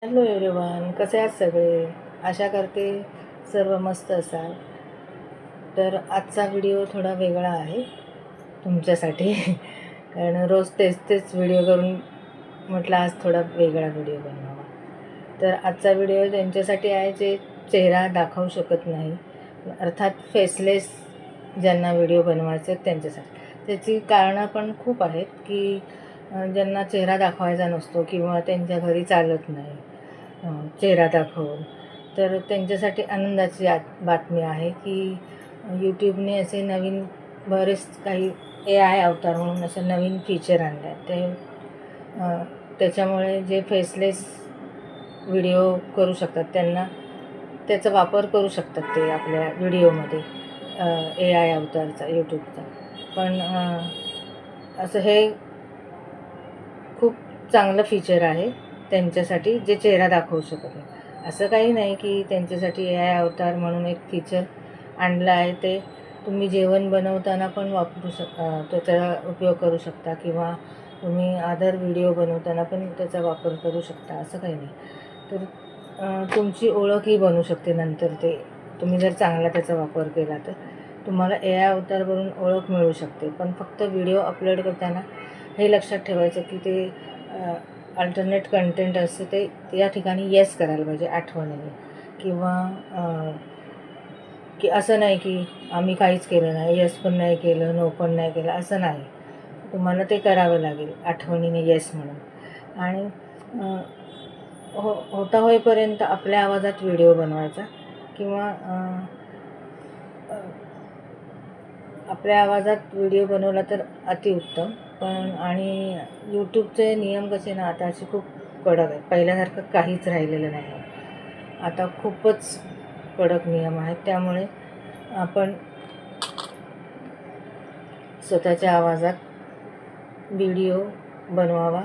Hello everyone, कसे आहात सगळे? आशा करते सर्व मस्त असाल. तर आजचा व्हिडिओ थोडा वेगळा आहे तुमच्यासाठी कारण रोज तेच तेच व्हिडिओ करून म्हटलं आज थोडा वेगळा व्हिडिओ बनवावा. तर आजचा व्हिडिओ त्यांच्यासाठी आहे जे चेहरा दाखवू शकत नाही, अर्थात फेसलेस ज्यांना व्हिडिओ बनवायचे आहेत त्यांच्यासाठी. त्याची कारणं पण खूप आहेत की ज्यांना चेहरा दाखवायचा नसतो किंवा त्यांच्या घरी चालत नाही चेहरा दाखवून. तर त्यांच्यासाठी आनंदाची बातमी आहे की यूट्यूबने असे नवीन बरेच काही AI अवतार म्हणून असं नवीन फीचर आणलं आहे. त्याच्यामुळे जे फेसलेस व्हिडिओ करू शकतात त्यांना त्याचा वापर करू शकतात ते आपल्या व्हिडिओमध्ये, AI अवतारचा यूट्यूबचा. पण असं हे खूप चांगलं फीचर आहे त्यांच्यासाठी जे चेहरा दाखवू शकत नाही. असं काही नाही की त्यांच्यासाठी AI अवतार म्हणून एक फीचर आणलं आहे, ते तुम्ही जेवण बनवताना पण वापरू त्याचा उपयोग करू शकता किंवा तुम्ही अदर व्हिडिओ बनवताना पण त्याचा वापर करू शकता, असं काही नाही. तर तुमची ओळखही बनू शकते नंतर ते तुम्ही जर चांगला त्याचा वापर केला तर तुम्हाला AI अवतारवरून ओळख मिळू शकते. पण फक्त व्हिडिओ अपलोड करताना हे लक्षात ठेवायचं की ते अल्टरनेट कंटेंट असते ते या ठिकाणी येस करायला पाहिजे आठवणीने, किंवा की असं नाही की आम्ही काहीच केलं नाही, येस पण नाही केलं, नो पण नाही केलं, असं नाही. तुम्हाला ते करावं लागेल आठवणीने येस म्हणून. आणि होता होईपर्यंत आपल्या आवाजात व्हिडिओ बनवायचा किंवा आपल्या आवाजात व्हिडिओ बनवला तर अतिउत्तम. पण आणि यूट्यूबचे नियम कसे ना आता असे खूप कडक आहेत, पहिल्यासारखं काहीच राहिलेलं नाही आहे. आता खूपच कडक नियम आहेत. त्यामुळे आपण स्वतःच्या आवाजात व्हिडिओ बनवावा.